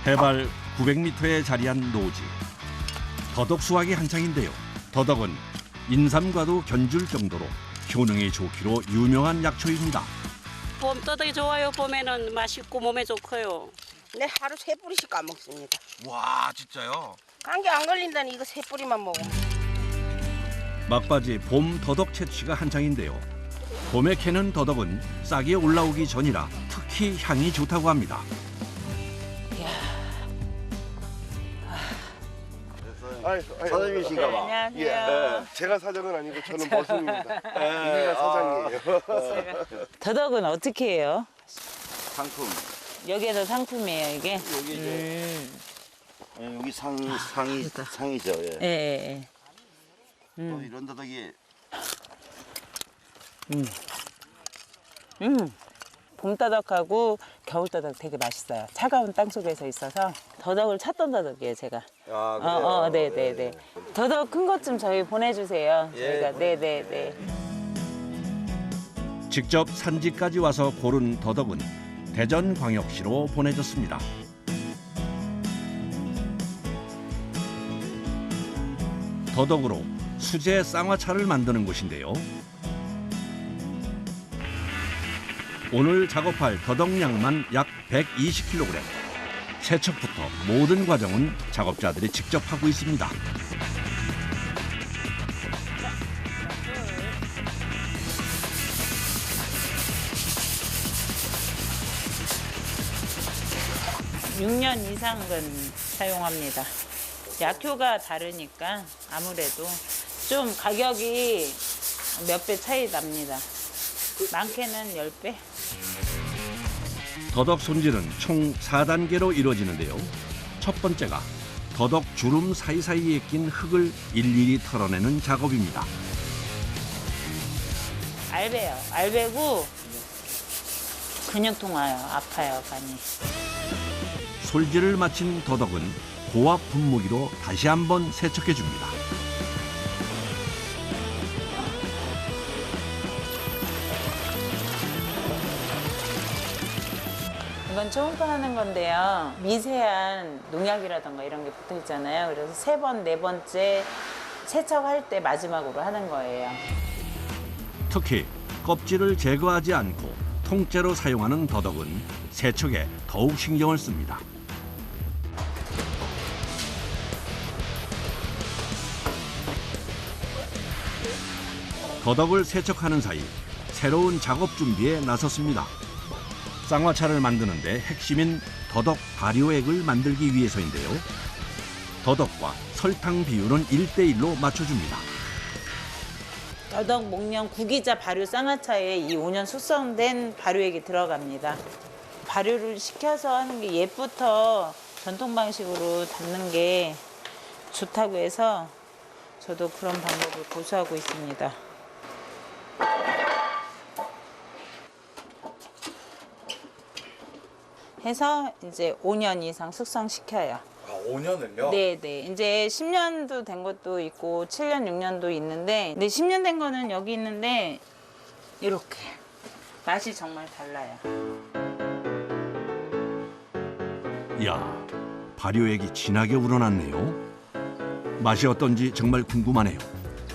해발 900m에 자리한 노지. 더덕 수확이 한창인데요. 더덕은 인삼과도 견줄 정도로 효능이 좋기로 유명한 약초입니다. 봄 더덕이 좋아요. 봄에는 맛있고 몸에 좋고요. 내 하루 3뿌리씩 까먹습니다. 와 진짜요? 감기 안 걸린다니 이거 3뿌리만 먹어. 막바지 봄 더덕 채취가 한창인데요. 봄에 캐는 더덕은 싹이 올라오기 전이라 특히 향이 좋다고 합니다. 사장님이신가 봐. 안녕하세요. 제가 사장은 아니고 저는 머슴입니다. 여기가 사장이에요. 더덕은 어떻게 해요? 상품. 여기에서 상품이에요, 이게? 여기 이제 여기 상이죠. 예. 예, 예. 또 이런 더덕이 봄더덕하고 겨울더덕 되게 맛있어요. 차가운 땅 속에서 있어서 더덕을 찾던 더덕이에요, 제가. 아 그래요? 네네네. 더덕 큰 것 좀 저희 보내주세요. 저희가 네네네. 직접 산지까지 와서 고른 더덕은 대전광역시로 보내졌습니다. 더덕으로 수제 쌍화차를 만드는 곳인데요. 오늘 작업할 더덕량만 약 120kg. 세척부터 모든 과정은 작업자들이 직접 하고 있습니다. 육 년 이상은 사용합니다. 약효가 다르니까 아무래도 좀 가격이 몇 배 차이 납니다. 많게는 10배? 더덕 손질은 총 4단계로 이루어지는데요. 첫 번째가 더덕 주름 사이사이에 낀 흙을 일일이 털어내는 작업입니다. 알배요. 알배고 근육통 와요. 아파요, 간이. 솔질을 마친 더덕은 고압 분무기로 다시 한번 세척해 줍니다. 이건 초음파 하는 건데요. 미세한 농약이라던가 이런 게 붙어 있잖아요. 그래서 3번, 4번째 세척할 때 마지막으로 하는 거예요. 특히 껍질을 제거하지 않고 통째로 사용하는 더덕은 세척에 더욱 신경을 씁니다. 더덕을 세척하는 사이 새로운 작업 준비에 나섰습니다. 쌍화차를 만드는데 핵심인 더덕 발효액을 만들기 위해서인데요. 더덕과 설탕 비율은 1대1로 맞춰줍니다. 더덕 목련 구기자 발효 쌍화차에 이 5년 숙성된 발효액이 들어갑니다. 발효를 시켜서 하는 게 옛부터 전통 방식으로 담는 게 좋다고 해서 저도 그런 방법을 고수하고 있습니다. 해서 이제 5년 이상 숙성시켜요. 아 5년을요? 네네. 이제 10년도 된 것도 있고 7년, 6년도 있는데 근데 10년 된 거는 여기 있는데 이렇게 맛이 정말 달라요. 이야, 발효액이 진하게 우러났네요. 맛이 어떤지 정말 궁금하네요.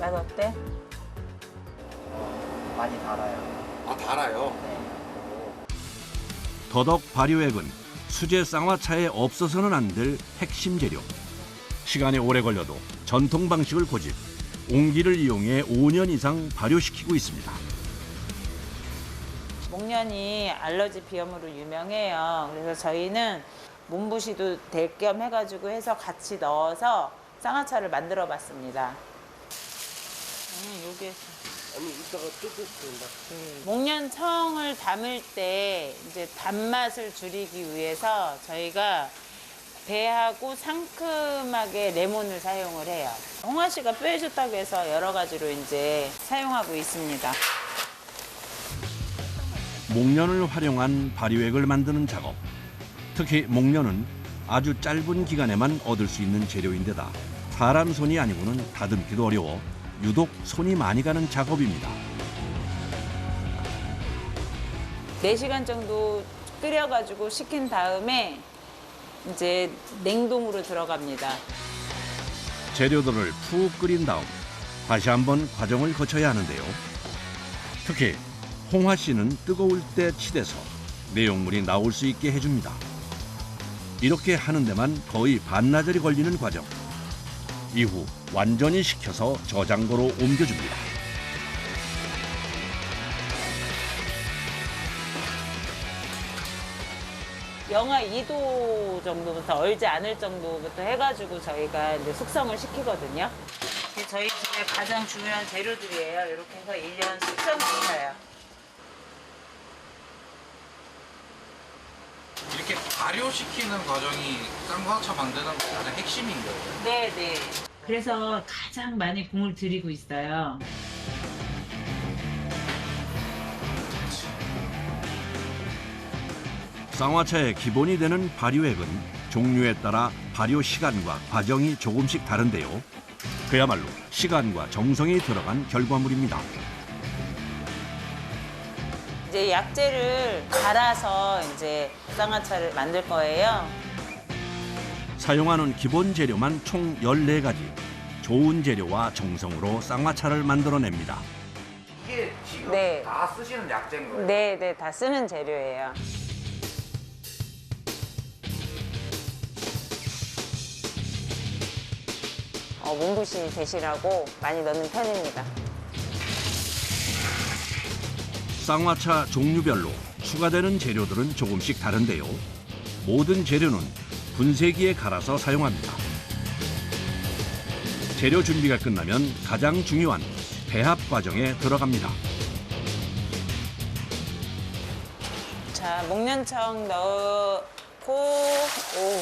맛 어때? 많이 달아요. 아 달아요? 더덕 발효액은 수제 쌍화차에 없어서는 안 될 핵심 재료. 시간이 오래 걸려도 전통 방식을 고집, 옹기를 이용해 5년 이상 발효시키고 있습니다. 목련이 알러지 비염으로 유명해요. 그래서 저희는 몸부시도 될 겸 해가지고 해서 같이 넣어서 쌍화차를 만들어 봤습니다. 여기에서. 아니 이따가 뜯겠습니다. 목련청을 담을 때 이제 단맛을 줄이기 위해서 저희가 배하고 상큼하게 레몬을 사용을 해요. 홍화 씨가 뼈에 좋다고 해서 여러 가지로 이제 사용하고 있습니다. 목련을 활용한 발효액을 만드는 작업. 특히 목련은 아주 짧은 기간에만 얻을 수 있는 재료인데다 사람 손이 아니고는 다듬기도 어려워 유독 손이 많이 가는 작업입니다. 4시간 정도 끓여가지고 식힌 다음에 이제 냉동으로 들어갑니다. 재료들을 푹 끓인 다음 다시 한번 과정을 거쳐야 하는데요. 특히 홍화씨는 뜨거울 때 치대서 내용물이 나올 수 있게 해줍니다. 이렇게 하는 데만 거의 반나절이 걸리는 과정. 이후 완전히 식혀서 저장고로 옮겨줍니다. 영하 2도 정도부터 얼지 않을 정도부터 해가지고 저희가 이제 숙성을 시키거든요. 이게 저희 집에 가장 중요한 재료들이에요. 이렇게 해서 1년 숙성시켜요. 이렇게 발효시키는 과정이 쌍화차 만드는 가장 핵심인 거예요. 네네. 그래서 가장 많이 공을 들이고 있어요. 쌍화차의 기본이 되는 발효액은 종류에 따라 발효 시간과 과정이 조금씩 다른데요. 그야말로 시간과 정성이 들어간 결과물입니다. 이제 약재를 갈아서 이제 쌍화차를 만들 거예요. 사용하는 기본 재료만 총 14가지. 좋은 재료와 정성으로 쌍화차를 만들어냅니다. 이게 지금 네. 다 쓰시는 약재인 거예요? 네네, 다 쓰는 재료예요. 몸부심이 되시라고 많이 넣는 편입니다. 쌍화차 종류별로 추가되는 재료들은 조금씩 다른데요. 모든 재료는 분쇄기에 갈아서 사용합니다. 재료 준비가 끝나면 가장 중요한 배합 과정에 들어갑니다. 자, 목련청 넣고, 오.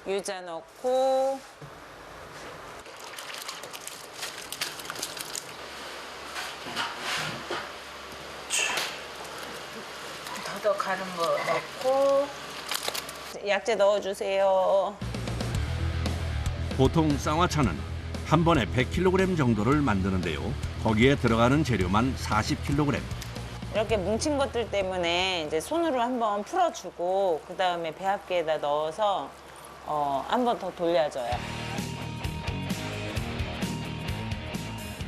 유자 넣고, 더덕 가른 거 넣고, 약재 넣어주세요. 보통 쌍화차는 한 번에 100kg 정도를 만드는데요. 거기에 들어가는 재료만 40kg. 이렇게 뭉친 것들 때문에 이제 손으로 한번 풀어주고 그 다음에 배합기에다 넣어서 한 번 더 돌려줘요.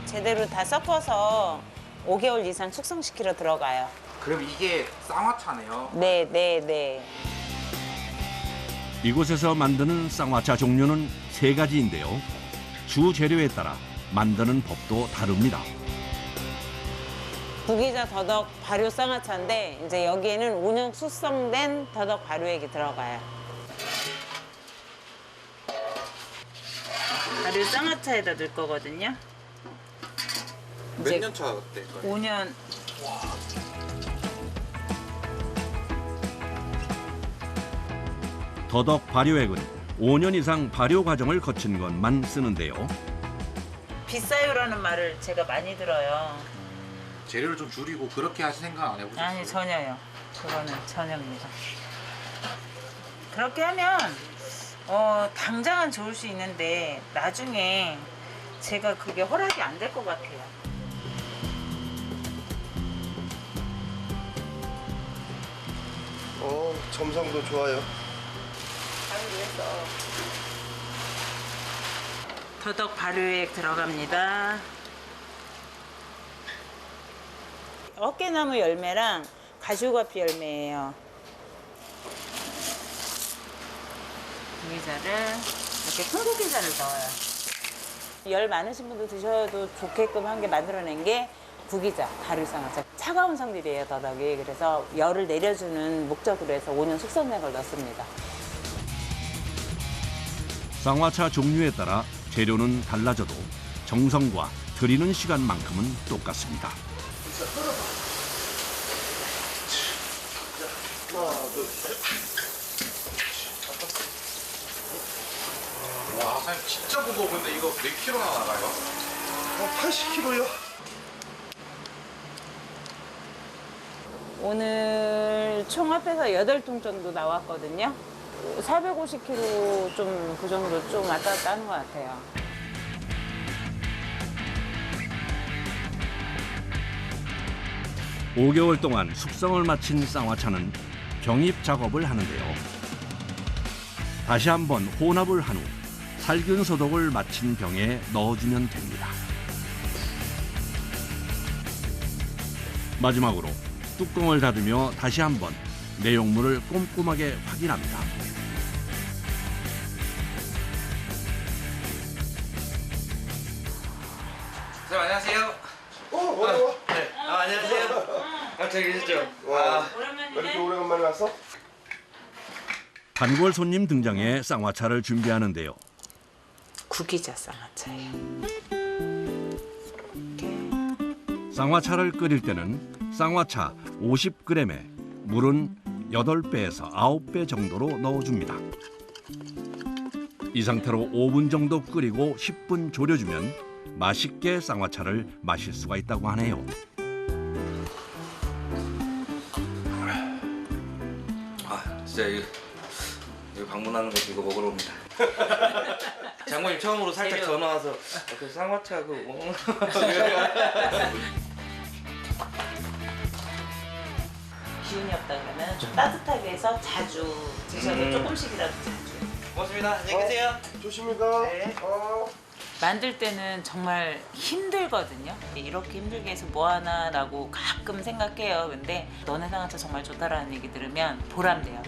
제대로 다 섞어서 5개월 이상 숙성시키러 들어가요. 그럼 이게 쌍화차네요. 네, 네, 네. 이곳에서 만드는 쌍화차 종류는 3가지인데요. 주 재료에 따라 만드는 법도 다릅니다. 구기자 더덕 발효 쌍화차인데 이제 여기에는 5년 숙성된 더덕 발효액이 들어가요. 발효 쌍화차에다 넣을 거거든요. 몇 년 차 될까요? 5년. 더덕 발효액은 5년 이상 발효 과정을 거친 것만 쓰는데요. 비싸요라는 말을 제가 많이 들어요. 재료를 좀 줄이고 그렇게 하실 생각 안 해보셨어요? 아니, 전혀요. 그거는 전혀입니다. 그렇게 하면 당장은 좋을 수 있는데 나중에 제가 그게 허락이 안 될 것 같아요. 점성도 좋아요. 더덕 발효액 들어갑니다. 어깨나무 열매랑 가시오가피 열매예요. 구기자를 이렇게 큰 구기자를 넣어요. 열 많으신 분들 드셔도 좋게끔 한 게 만들어낸 게 구기자, 가루쌍화차. 차가운 성질이에요, 더덕이. 그래서 열을 내려주는 목적으로 해서 5년 숙성된 걸 넣습니다. 쌍화차 종류에 따라 재료는 달라져도 정성과 들이는 시간만큼은 똑같습니다. 와, 사장님 진짜 무거워. 근데 이거 몇 킬로나 나가요? 80kg요. 오늘 총 합해서 8통 정도 나왔거든요. 450kg 좀 그 정도 좀 왔다 갔다 하는 것 같아요. 5개월 동안 숙성을 마친 쌍화차는 병입 작업을 하는데요. 다시 한번 혼합을 한 후 살균 소독을 마친 병에 넣어주면 됩니다. 마지막으로 뚜껑을 닫으며 다시 한번 내용물을 꼼꼼하게 확인합니다. 선생님 안녕하세요. 어려워. 네. 안녕하세요. 저기 계시죠? 왜 이렇게 오래간만에 왔어? 단골 손님 등장해 쌍화차를 준비하는데요. 구기자 쌍화차예요. 쌍화차를 끓일 때는 쌍화차 50g에 물은 8배에서 9배 정도로 넣어줍니다. 이 상태로 5분 정도 끓이고 10분 졸여주면 맛있게 쌍화차를 마실 수가 있다고 하네요. 진짜 이거 방문하는 거 이거 먹으러 옵니다. 장모님 처음으로 살짝 전화 와서 그 쌍화차 기운이 없다 그러면 좀 따뜻하게 해서 자주 드셔도 조금씩이라도 자주. 고맙습니다. 안녕히 계세요. 조심히 가. 네. 만들 때는 정말 힘들거든요. 이렇게 힘들게 해서 뭐 하나라고 가끔 생각해요. 근데 너네 쌍화차 정말 좋다라는 얘기 들으면 보람돼요.